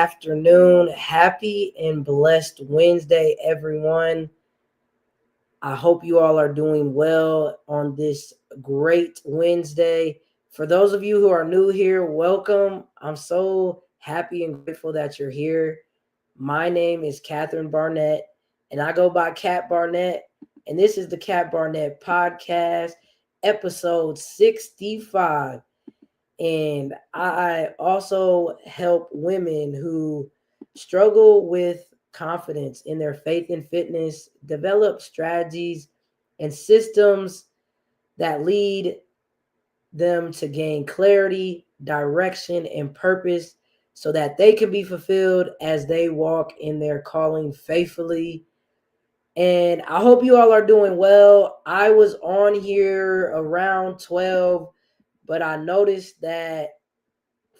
afternoon. Happy and blessed Wednesday, everyone. I hope you all are doing well on this great Wednesday. For those of you who are new here, welcome. I'm so happy and grateful that you're here. My name is Catherine Barnett, and I go by Cat Barnett. And this is the Cat Barnett Podcast, episode 65. And I also help women who struggle with confidence in their faith and fitness, develop strategies and systems that lead them to gain clarity, direction, and purpose so that they can be fulfilled as they walk in their calling faithfully. And I hope you all are doing well. I was on here around 12, but I noticed that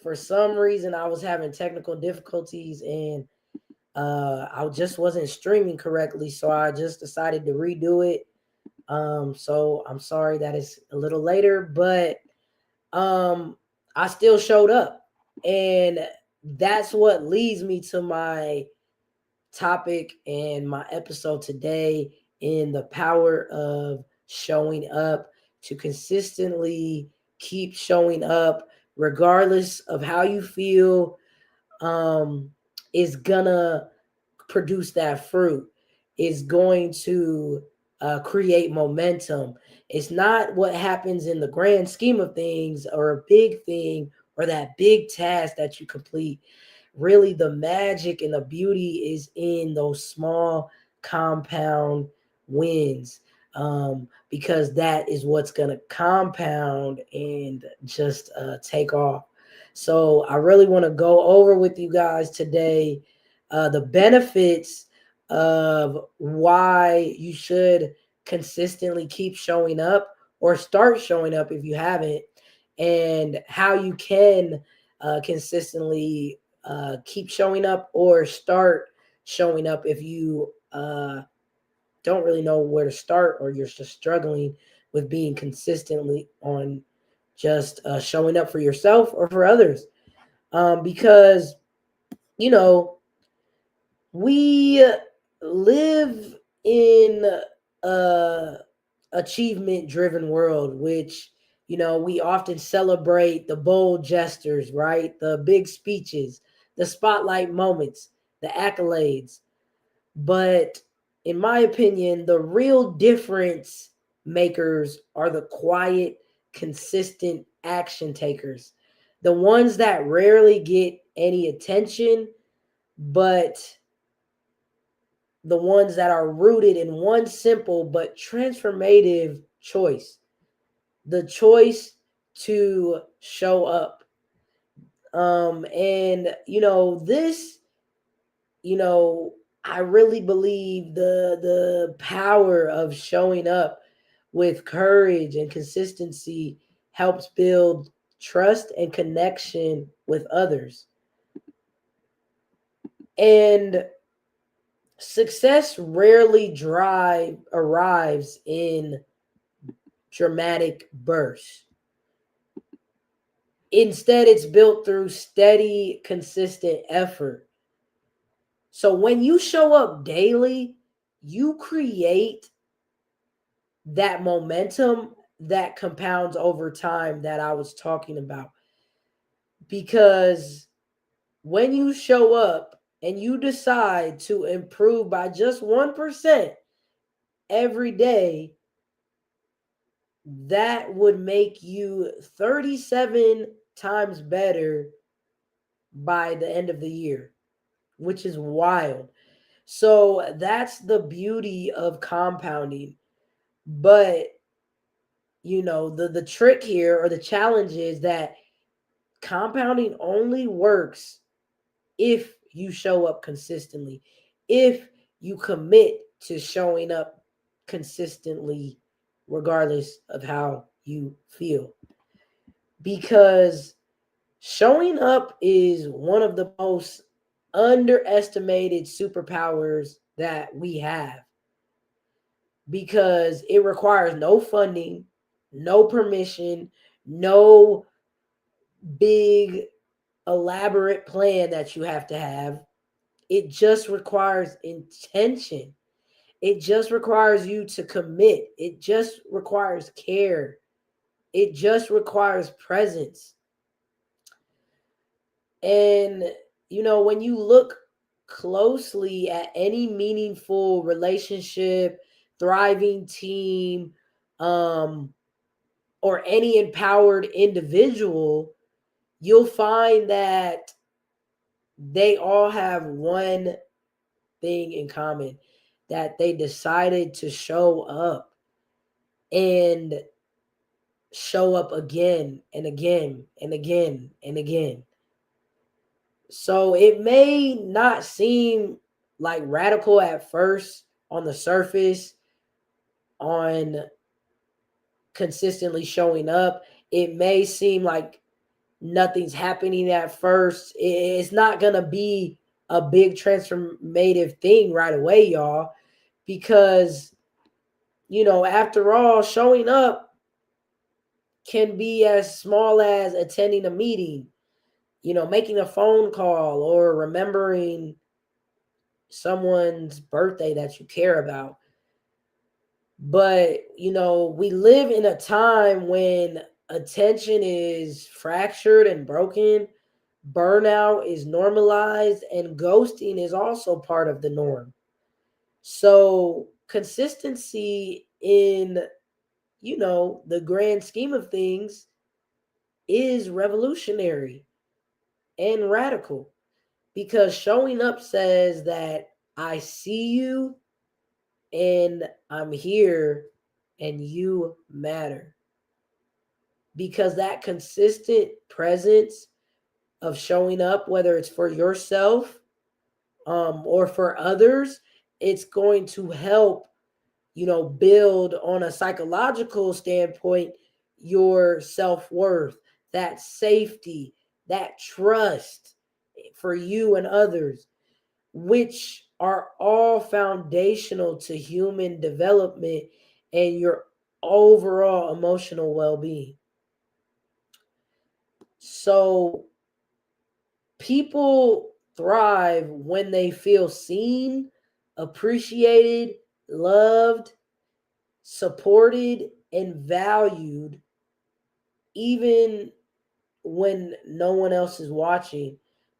for some reason I was having technical difficulties and I just wasn't streaming correctly, so I just decided to redo it. So I'm sorry that it's a little later, but um, I still showed up, and that's what leads me to my topic and my episode today in the power of showing up to consistently keep showing up regardless of how you feel um is gonna produce that fruit, is going to create momentum. It's not what happens in the grand scheme of things or a big thing or that big task that you complete. Really, the magic and the beauty is in those small compound wins, because that is what's going to compound and just take off. So I really want to go over with you guys today the benefits of why you should consistently keep showing up or start showing up if you haven't, and how you can consistently keep showing up or start showing up if you don't really know where to start or you're just struggling with being consistently on just showing up for yourself or for others. Because, you know, we live in a achievement driven world, which, we often celebrate the bold gestures, right? The big speeches, the spotlight moments, the accolades. But in my opinion, the real difference makers are the quiet, consistent action takers, the ones that rarely get any attention, but the ones that are rooted in one simple but transformative choice: the choice to show up. And this, you know, I really believe the power of showing up with courage and consistency helps build trust and connection with others. And success rarely drive arrives in dramatic bursts. Instead, it's built through steady, consistent effort. So when you show up daily, you create that momentum that compounds over time that I was talking about. Because when you show up and you decide to improve by just 1% every day, that would make you 37 times better by the end of the year, which is wild. So that's the beauty of compounding. But the trick here, or the challenge, is that compounding only works if you show up consistently, if you commit to showing up consistently, regardless of how you feel. Because showing up is one of the most underestimated superpowers that we have, because it requires no funding, no permission, no big elaborate plan that you have to have. It just requires intention. It just requires you to commit. It just requires care. It just requires presence. And, when you look closely at any meaningful relationship, thriving team, um, or any empowered individual, you'll find that they all have one thing in common, that they decided to show up and show up again and again and again and again. So it may not seem like radical at first on the surface, on consistently showing up. It may seem like nothing's happening at first. It's not going to be a big transformative thing right away, y'all, because, after all, showing up can be as small as attending a meeting, making a phone call, or remembering someone's birthday that you care about. But, we live in a time when attention is fractured and broken, burnout is normalized, and ghosting is also part of the norm. So, consistency in, the grand scheme of things is revolutionary and radical, because showing up says that I see you and I'm here and you matter. Because that consistent presence of showing up, whether it's for yourself, or for others, it's going to help, build on a psychological standpoint your self worth, that safety, that trust for you and others, which are all foundational to human development and your overall emotional well being. So, people thrive when they feel seen, appreciated, loved, supported, and valued, even when no one else is watching,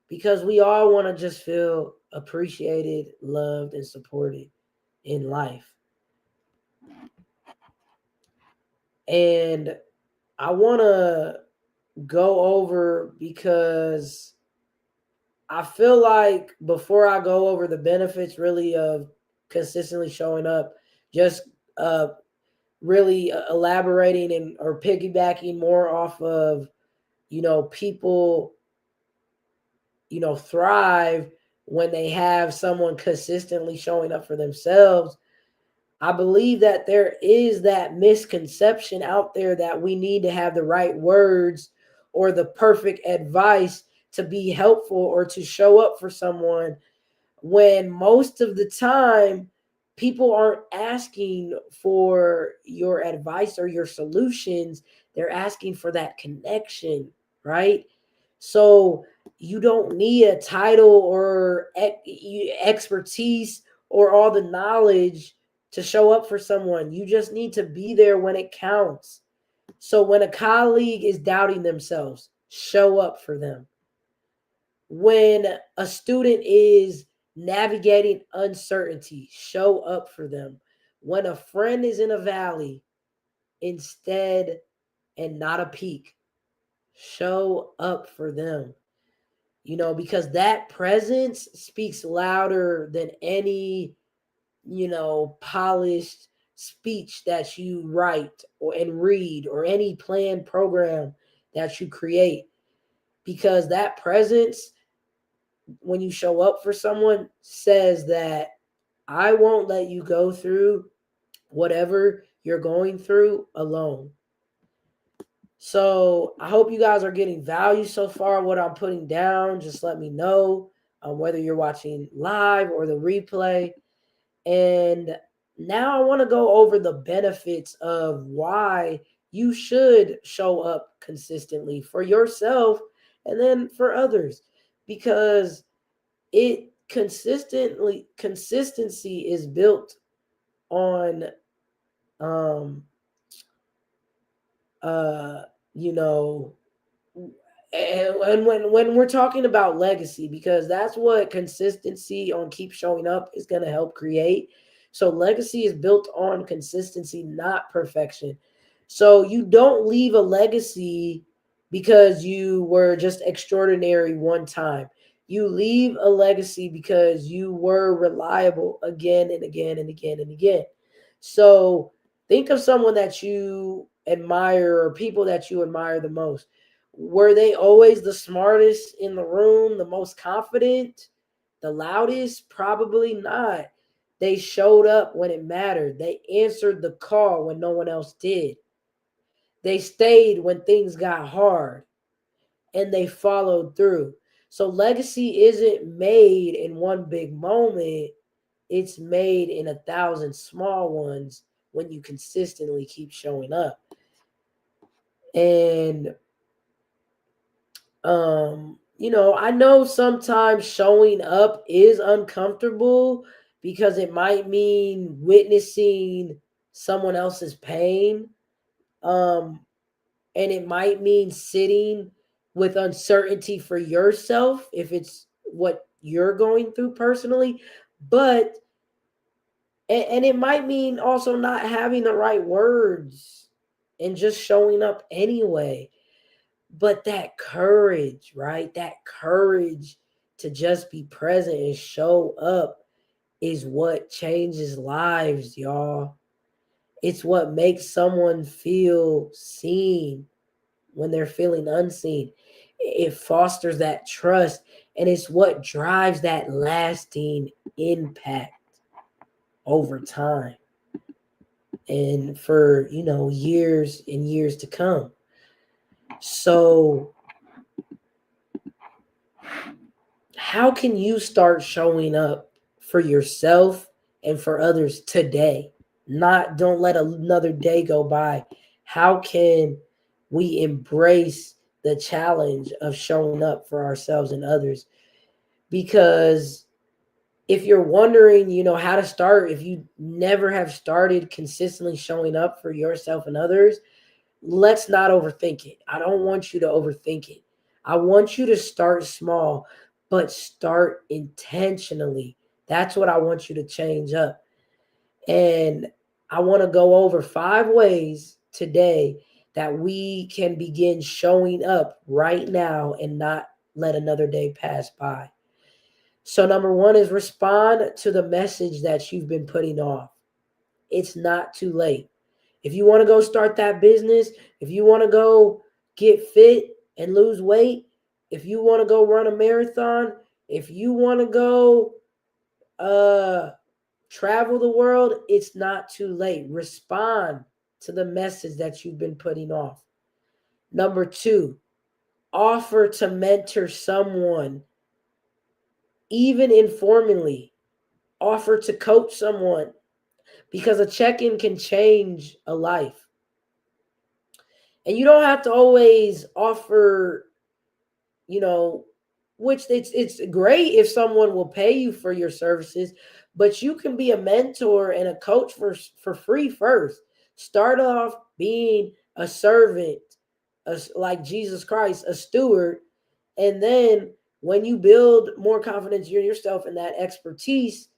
because we all want to just feel appreciated, loved, and supported in life. And I want to go over, because I feel like before I go over the benefits really of consistently showing up, just uh, really elaborating and or piggybacking more off of, people, thrive when they have someone consistently showing up for themselves. I believe that there is that misconception out there that we need to have the right words or the perfect advice to be helpful or to show up for someone, when most of the time people aren't asking for your advice or your solutions. They're asking for that connection, right? So you don't need a title or expertise or all the knowledge to show up for someone. You just need to be there when it counts. So when a colleague is doubting themselves, show up for them. When a student is navigating uncertainty, show up for them. When a friend is in a valley instead and not a peak, show up for them. Because that presence speaks louder than any, polished speech that you write or and read, or any planned program that you create. Because that presence, when you show up for someone, says that I won't let you go through whatever you're going through alone. So I hope you guys are getting value so far. What I'm putting down, just let me know, whether you're watching live or the replay. And now I want to go over the benefits of why you should show up consistently for yourself and then for others, because consistency is built on um uh you know and when we're talking about legacy, because that's what consistency on keep showing up is going to help create. So legacy is built on consistency, not perfection. So you don't leave a legacy because you were just extraordinary one time. You leave a legacy because you were reliable again and again and again and again. So think of someone that you admire or people that you admire the most. Were they always the smartest in the room, the most confident, the loudest? Probably not. They showed up when it mattered. They answered the call when no one else did. They stayed when things got hard, and they followed through. So legacy isn't made in one big moment, it's made in 1,000 small ones when you consistently keep showing up. And I know sometimes showing up is uncomfortable because it might mean witnessing someone else's pain. Um, and it might mean sitting with uncertainty for yourself if it's what you're going through personally. But and it might mean also not having the right words and just showing up anyway. But that courage, right? That courage to just be present and show up is what changes lives, y'all. It's what makes someone feel seen when they're feeling unseen. It fosters that trust, and it's what drives that lasting impact over time and for, years and years to come. So how can you start showing up for yourself and for others today? Not don't let another day go by. How can we embrace the challenge of showing up for ourselves and others? Because if you're wondering, how to start, if you never have started consistently showing up for yourself and others, let's not overthink it. I don't want you to overthink it. I want you to start small, but start intentionally. That's what I want you to change up. And I want to go over 5 ways today that we can begin showing up right now and not let another day pass by. So, number one is respond to the message that you've been putting off. It's not too late. If you want to go start that business, if you want to go get fit and lose weight, if you want to go run a marathon, if you want to go travel the world, it's not too late. Respond to the message that you've been putting off. Number two, offer to mentor someone, even informally. Offer to coach someone because a check in can change a life. And you don't have to always offer, you know, which it's great if someone will pay you for your services, but you can be a mentor and a coach for free first. Start off being a servant, like Jesus Christ, a steward, and then when you build more confidence in yourself and that expertise,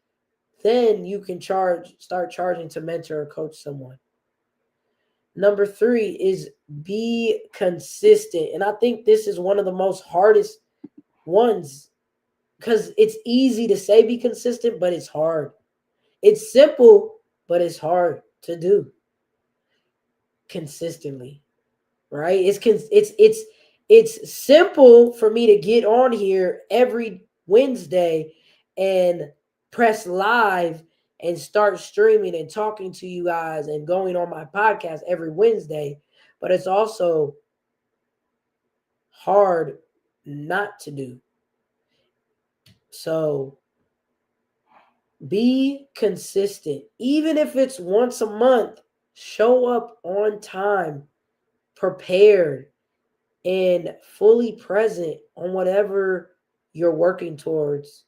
then you can start charging to mentor or coach someone. Number three is be consistent. And I think this is one of the most hardest ones because it's easy to say be consistent, but it's hard. It's simple, but it's hard to do consistently, right? It's simple for me to get on here every Wednesday and press live and start streaming and talking to you guys and going on my podcast every Wednesday, but it's also hard not to do. So be consistent. Even if it's once a month, show up on time, prepared, and fully present on whatever you're working towards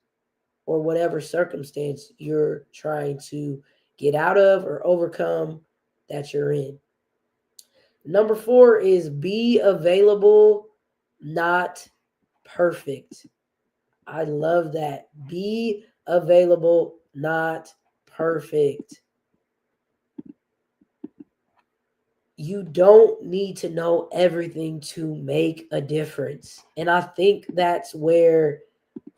or whatever circumstance you're trying to get out of or overcome that you're in. Number 4 is be available, not perfect. I love that. Be available, not perfect. You don't need to know everything to make a difference. And I think that's where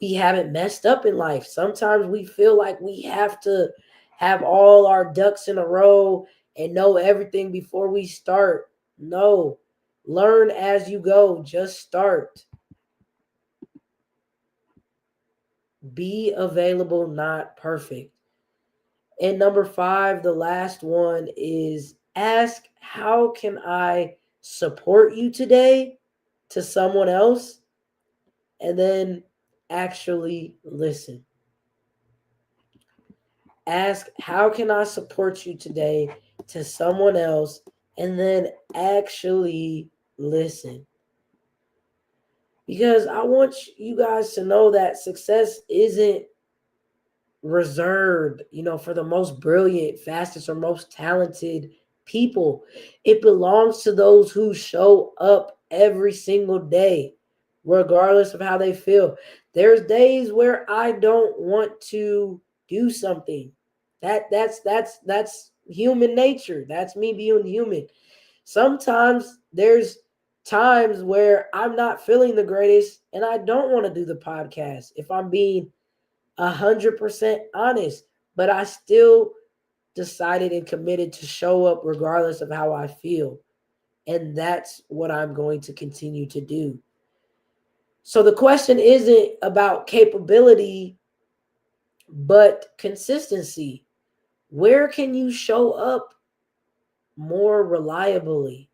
we haven't messed up in life. Sometimes we feel like we have to have all our ducks in a row and know everything before we start. No, learn as you go. Just start. Be available, not perfect. And number 5, the last one is ask, how can I support you today, to someone else? And then actually listen. Ask, how can I support you today, to someone else? And then actually listen. Because I want you guys to know that success isn't reserved, for the most brilliant, fastest, or most talented people. It belongs to those who show up every single day, regardless of how they feel. There's days where I don't want to do something. That's human nature. That's me being human. Sometimes there's times where I'm not feeling the greatest and I don't want to do the podcast, if I'm being 100% honest, but I still decided and committed to show up regardless of how I feel. And that's what I'm going to continue to do. So the question isn't about capability, but consistency. Where can you show up more reliably?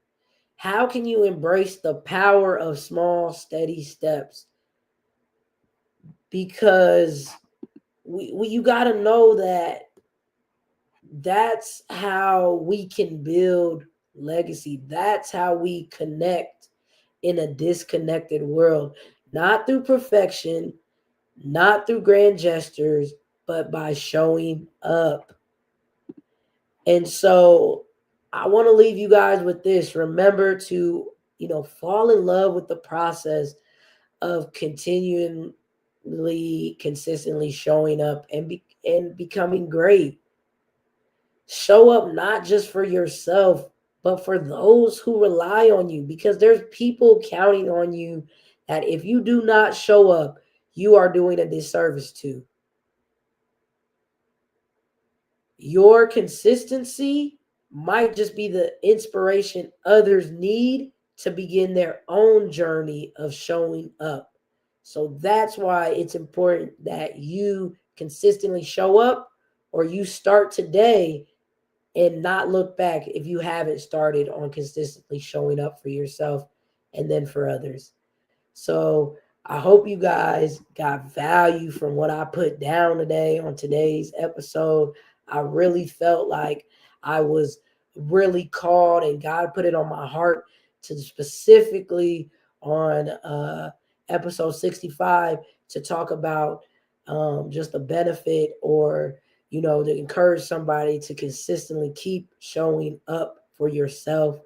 How can you embrace the power of small, steady steps? Because you got to know that that's how we can build legacy. That's how we connect in a disconnected world. Not through perfection, not through grand gestures, but by showing up. And so I want to leave you guys with this. Remember to, fall in love with the process of continually, consistently showing up and becoming great. Show up not just for yourself, but for those who rely on you, because there's people counting on you that if you do not show up, you are doing a disservice to. Your consistency might just be the inspiration others need to begin their own journey of showing up. So that's why it's important that you consistently show up, or you start today and not look back if you haven't started on consistently showing up for yourself and then for others. So I hope you guys got value from what I put down today on today's episode. I really felt like I was really called and God put it on my heart to specifically on episode 65 to talk about just the benefit, or to encourage somebody to consistently keep showing up for yourself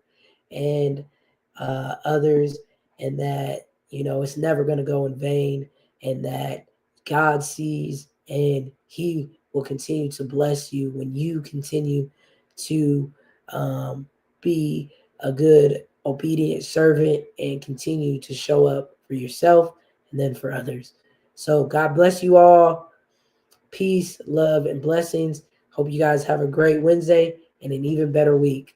and others, and that it's never going to go in vain, and that God sees and he will continue to bless you when you continue to be a good obedient servant and continue to show up for yourself and then for others. So God bless you all. Peace, love, and blessings. Hope you guys have a great Wednesday and an even better week.